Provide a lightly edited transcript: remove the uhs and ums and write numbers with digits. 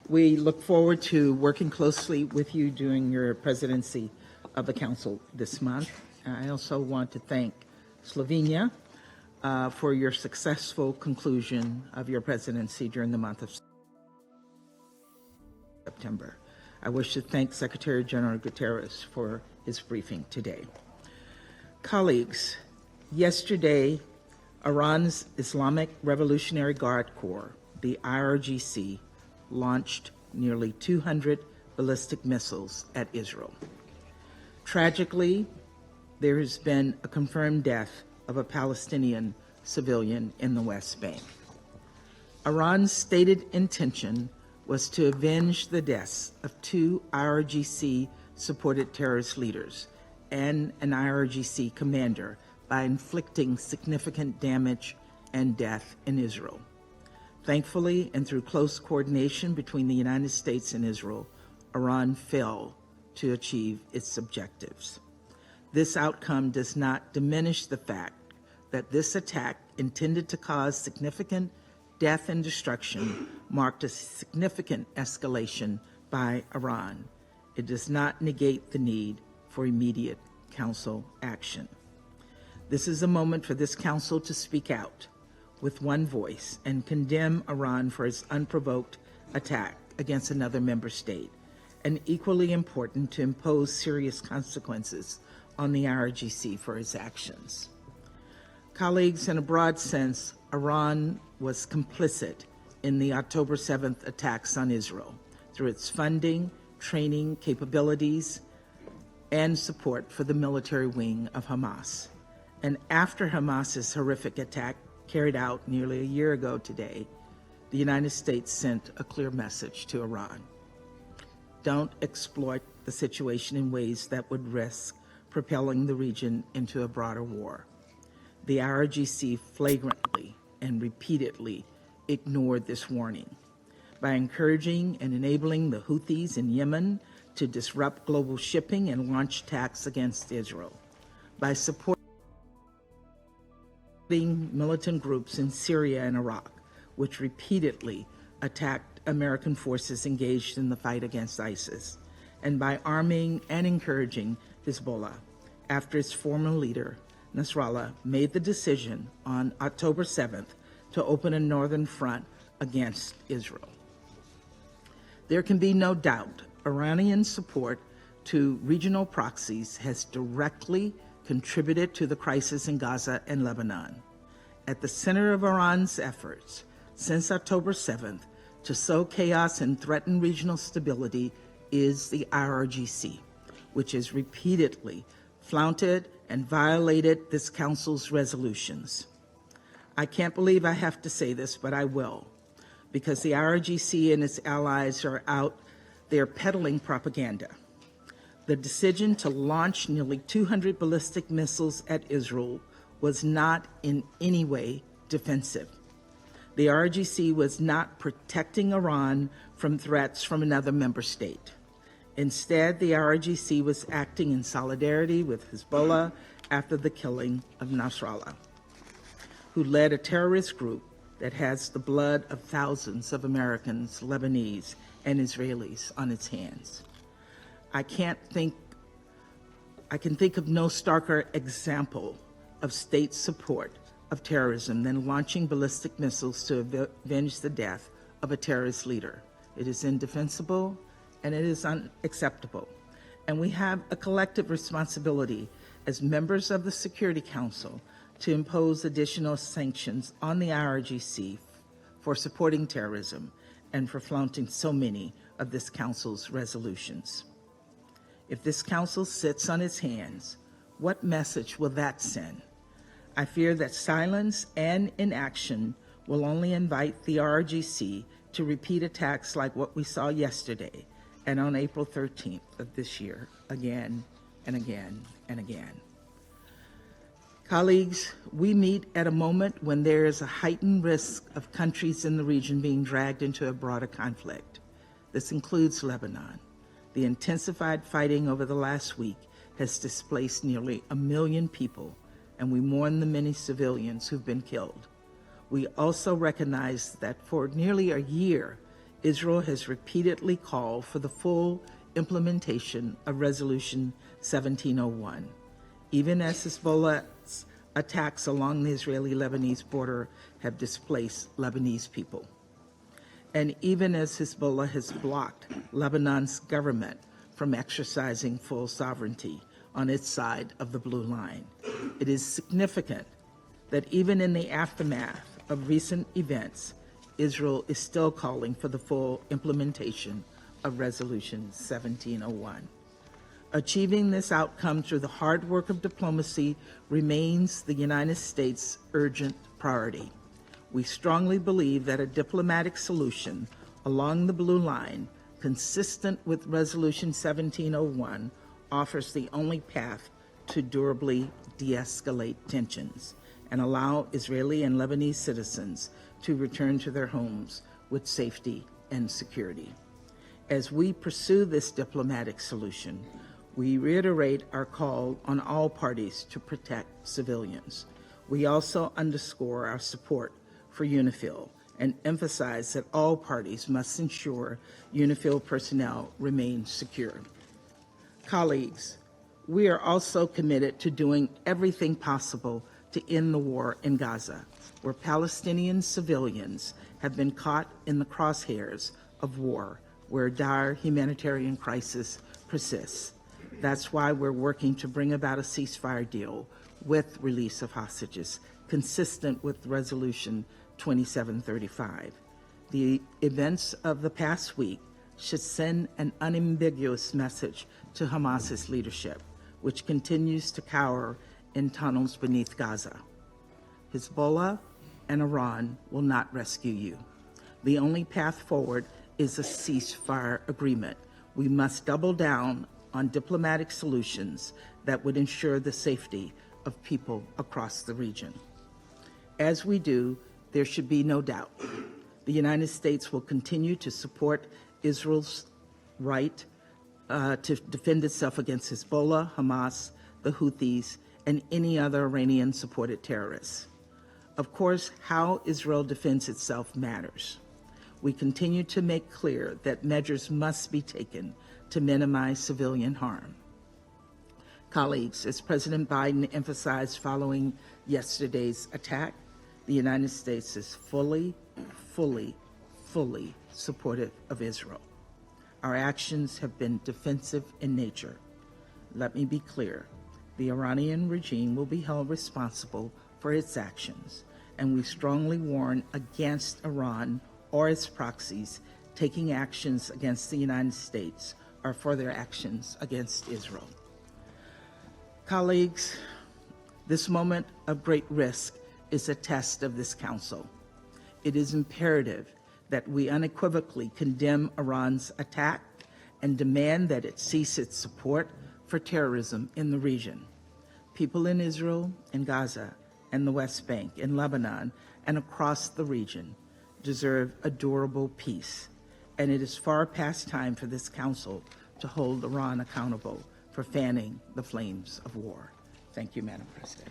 We look forward to working closely with you during your presidency of the Council this month. I also want to thank Slovenia for your successful conclusion of your presidency during the month of September. I wish to thank Secretary General Guterres for his briefing today. Colleagues, yesterday, Iran's Islamic Revolutionary Guard Corps, the IRGC, launched nearly 200 ballistic missiles at Israel. Tragically, there has been a confirmed death of a Palestinian civilian in the West Bank. Iran's stated intention was to avenge the deaths of 2 IRGC-supported terrorist leaders and an IRGC commander by inflicting significant damage and death in Israel. Thankfully, and through close coordination between the United States and Israel, Iran failed to achieve its objectives. This outcome does not diminish the fact that this attack, intended to cause significant death and destruction, marked a significant escalation by Iran. It does not negate the need for immediate Council action. This is a moment for this Council to speak out with one voice and condemn Iran for its unprovoked attack against another member state, and equally important to impose serious consequences on the IRGC for its actions. Colleagues, in a broad sense, Iran was complicit in the October 7th attacks on Israel through its funding, training, capabilities, and support for the military wing of Hamas. And after Hamas's horrific attack carried out nearly a year ago today, the United States sent a clear message to Iran. Don't exploit the situation in ways that would risk propelling the region into a broader war. The IRGC flagrantly and repeatedly ignored this warning by encouraging and enabling the Houthis in Yemen to disrupt global shipping and launch attacks against Israel, by supporting militant groups in Syria and Iraq, which repeatedly attacked American forces engaged in the fight against ISIS, and by arming and encouraging Hezbollah after its former leader, Nasrallah, made the decision on October 7th to open a northern front against Israel. There can be no doubt Iranian support to regional proxies has directly contributed to the crisis in Gaza and Lebanon. At the center of Iran's efforts since October 7th to sow chaos and threaten regional stability is the IRGC, which has repeatedly flouted and violated this Council's resolutions. I can't believe I have to say this, but I will, because the IRGC and its allies are out there peddling propaganda. The decision to launch nearly 200 ballistic missiles at Israel was not in any way defensive. The IRGC was not protecting Iran from threats from another member state. Instead, the IRGC was acting in solidarity with Hezbollah after the killing of Nasrallah, who led a terrorist group that has the blood of thousands of Americans, Lebanese, and Israelis on its hands. I can think of no starker example of state support of terrorism than launching ballistic missiles to avenge the death of a terrorist leader. It is indefensible and it is unacceptable. And we have a collective responsibility as members of the Security Council to impose additional sanctions on the IRGC for supporting terrorism and for flaunting so many of this Council's resolutions. If this Council sits on its hands, what message will that send? I fear that silence and inaction will only invite the IRGC to repeat attacks like what we saw yesterday and on April 13th of this year, again and again and again. Colleagues, we meet at a moment when there is a heightened risk of countries in the region being dragged into a broader conflict. This includes Lebanon. The intensified fighting over the last week has displaced nearly 1 million people, and we mourn the many civilians who've been killed. We also recognize that for nearly a year, Israel has repeatedly called for the full implementation of Resolution 1701, even as Hezbollah's attacks along the Israeli-Lebanese border have displaced Lebanese people. And even as Hezbollah has blocked Lebanon's government from exercising full sovereignty on its side of the blue line, it is significant that even in the aftermath of recent events, Israel is still calling for the full implementation of Resolution 1701. Achieving this outcome through the hard work of diplomacy remains the United States' urgent priority. We strongly believe that a diplomatic solution along the blue line, consistent with Resolution 1701, offers the only path to durably de-escalate tensions and allow Israeli and Lebanese citizens to return to their homes with safety and security. As we pursue this diplomatic solution, we reiterate our call on all parties to protect civilians. We also underscore our support for UNIFIL and emphasize that all parties must ensure UNIFIL personnel remain secure. Colleagues, we are also committed to doing everything possible to end the war in Gaza, where Palestinian civilians have been caught in the crosshairs of war, where dire humanitarian crisis persists. That's why we're working to bring about a ceasefire deal with release of hostages, consistent with Resolution 2735. The events of the past week should send an unambiguous message to Hamas's leadership, which continues to cower in tunnels beneath Gaza. Hezbollah and Iran will not rescue you. The only path forward is a ceasefire agreement. We must double down on diplomatic solutions that would ensure the safety of people across the region. As we do, there should be no doubt. The United States will continue to support Israel's right to defend itself against Hezbollah, Hamas, the Houthis, and any other Iranian-supported terrorists. Of course, how Israel defends itself matters. We continue to make clear that measures must be taken to minimize civilian harm. Colleagues, as President Biden emphasized following yesterday's attack, the United States is fully supportive of Israel. Our actions have been defensive in nature. Let me be clear. The Iranian regime will be held responsible for its actions, and we strongly warn against Iran or its proxies taking actions against the United States or further actions against Israel. Colleagues, this moment of great risk is a test of this Council. It is imperative that we unequivocally condemn Iran's attack and demand that it cease its support for terrorism in the region. People in Israel and Gaza and the West Bank, in Lebanon, and across the region deserve a durable peace, and it is far past time for this Council to hold Iran accountable for fanning the flames of war. Thank you, Madam President.